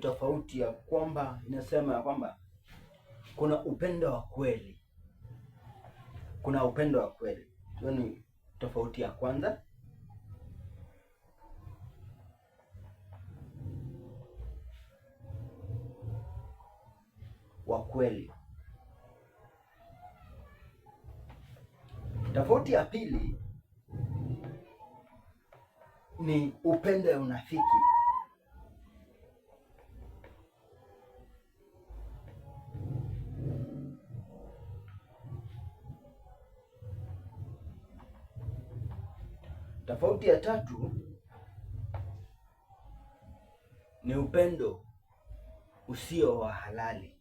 tofauti ya kwamba inasema ya kwamba kuna upendo wa kweli, kuna upendo wa kweli. Hiyo ni tofauti ya kwanza. Wa kweli. Tofauti ya pili ni upendo ya unafiki. Tofauti ya tatu ni upendo usio wa halali.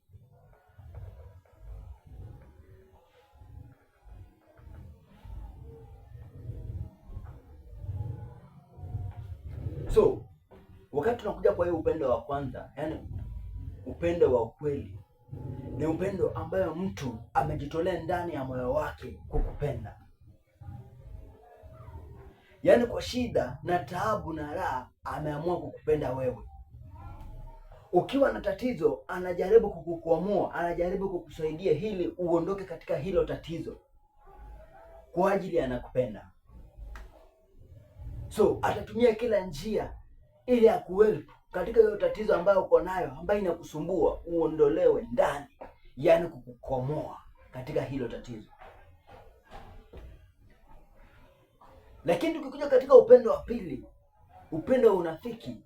So wakati tunakuja kwa hiyo upendo wa kwanza, yani upendo wa ukweli, ni upendo ambayo mtu amejitolea ndani ya moyo wake kukupenda. Yaani kwa shida na taabu na raha ameamua kukupenda wewe. Ukiwa na tatizo anajaribu kukukwamua, anajaribu kukusaidia ili uondoke katika hilo tatizo, kwa ajili anakupenda. So atatumia kila njia ili akuhelp katika hiyo tatizo ambayo uko nayo, ambayo inakusumbua, uondolewe ndani, yaani kukukomoa katika hilo tatizo. Lakini tukikuja katika upendo wa pili, upendo wa unafiki,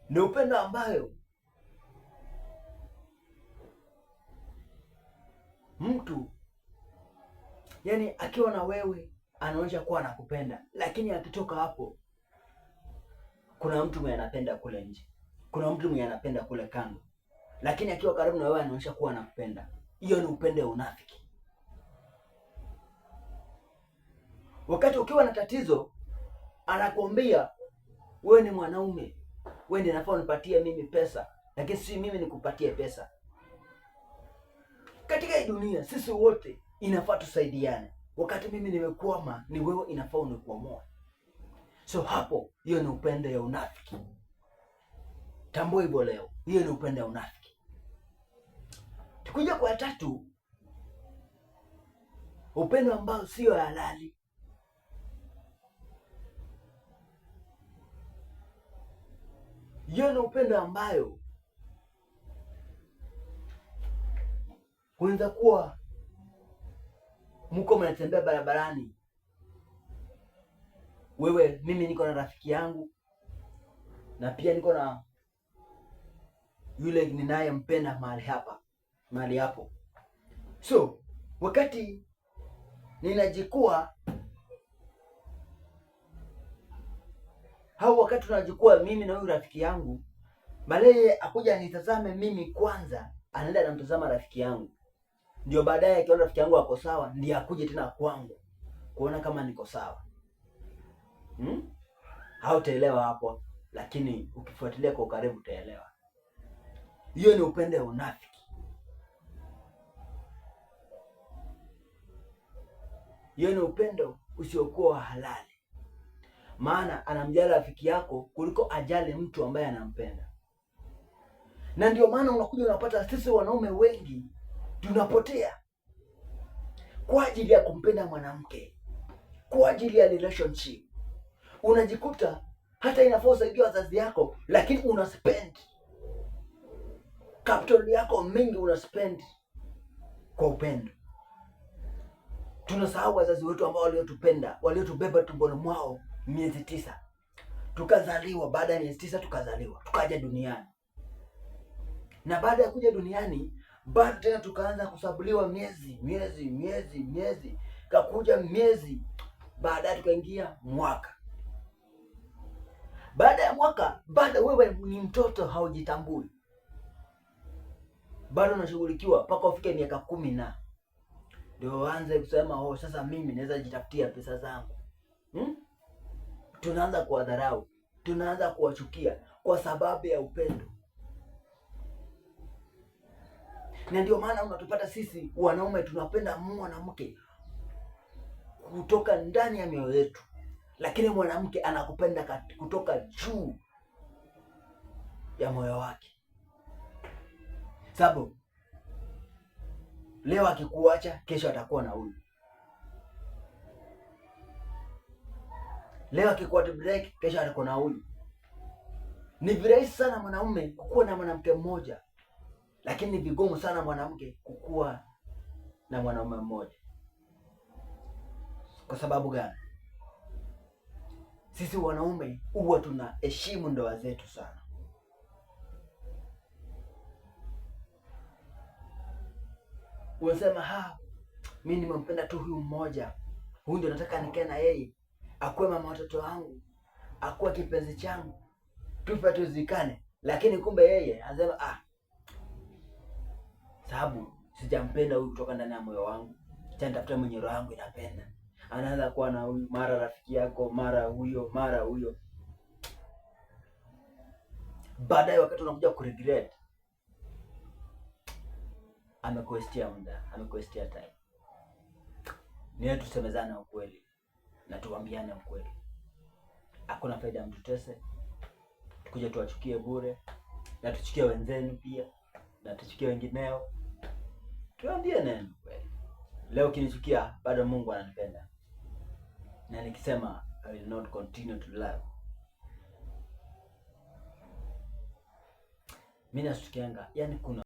ni upendo ambayo mtu yani akiwa na wewe anaonyesha kuwa anakupenda, lakini akitoka hapo kuna mtu mwenye anapenda kule nje, kuna mtu mwenye anapenda kule kando, lakini akiwa karibu na wewe anaonyesha kuwa anakupenda. Hiyo ni upendo wa unafiki. Wakati ukiwa na tatizo anakuambia wewe ni mwanaume, wewe ndiye unafaa unipatie mimi pesa, lakini si mimi nikupatie pesa. Katika hii dunia sisi wote inafaa tusaidiane. Wakati mimi nimekwama, ni wewe inafaa unikwamue. So hapo, hiyo ni upendo ya unafiki. Tambua hivyo leo, hiyo ni upendo ya unafiki. Tukija kwa tatu, upendo ambao sio halali. Hiyo ni upendo ambayo unaweza kuwa mko mnatembea barabarani, mimi niko na rafiki yangu na pia niko na yule ninayempenda mahali hapo. So wakati ninajikua wakati tunajikua mimi na huyu rafiki yangu, baadaye akuja nitazame mimi kwanza, anaenda anamtazama rafiki yangu, ndio baadaye akiona rafiki yangu ako sawa, ndiye akuje tena kwangu kuona kama niko sawa. Hautaelewa hapo, lakini ukifuatilia kwa karibu utaelewa. Hiyo ni upendo wa unafiki. Hiyo ni upendo usiokuwa halali, maana anamjali rafiki yako kuliko ajali mtu ambaye anampenda. Na ndio maana unakuja unapata sisi wanaume wengi tunapotea kwa ajili ya kumpenda mwanamke, kwa ajili ya relationship. Unajikuta hata inafaa usaidie wazazi yako, lakini unaspend capital yako mingi, unaspend kwa upendo. Tunasahau wazazi wetu ambao waliotupenda, waliotubeba tumboni mwao miezi 9, tukazaliwa. Baada ya miezi 9 tukazaliwa, tukaja duniani, na baada ya kuja duniani bado tena tukaanza kusabuliwa miezi, kakuja miezi, baadaye tukaingia mwaka. Baada ya mwaka, bado wewe ni mtoto, haujitambui, bado unashughulikiwa mpaka ufike miaka 10 na ndio anze kusema sasa mimi naweza jitafutia pesa zangu. Tunaanza kuwadharau, tunaanza kuwachukia kwa sababu ya upendo. Na ndio maana unatupata sisi wanaume tunapenda mwanamke kutoka ndani ya mioyo yetu, lakini mwanamke anakupenda kutoka juu ya moyo wake, sababu leo akikuacha, kesho atakuwa na huyu. Leo akikuwa break, kesho atakuwa na huyu. Ni virahisi sana mwanaume kukuwa na mwanamke mmoja, lakini ni vigumu sana mwanamke kukuwa na mwanaume mmoja. Kwa sababu gani? Sisi wanaume huwa tunaheshimu ndoa zetu sana. Unasema mimi nimempenda tu huyu mmoja, huyu ndio nataka nikae na yeye, akuwe mama watoto wangu, akuwe kipenzi changu, tufe tuzikane. Lakini kumbe yeye anasema sababu sijampenda huyu kutoka ndani ya moyo wangu, acha nitafuta mwenye roho yangu inapenda. Anaanza kuwa na huyu, mara rafiki yako, mara huyo, mara huyo. Baadaye wakati unakuja kuregret, amekuestia muda, amekuestia time. Ni tusemezane ukweli na tuambiane ukweli. Hakuna faida mtu tese, tukuje tuwachukie bure, na tuchukie wenzenu pia, na tuchukie wengineo. Tuambie neno kweli. Leo kinichukia, bado Mungu ananipenda. Na nikisema I will not continue to love, mimi nasikianga, yani kuna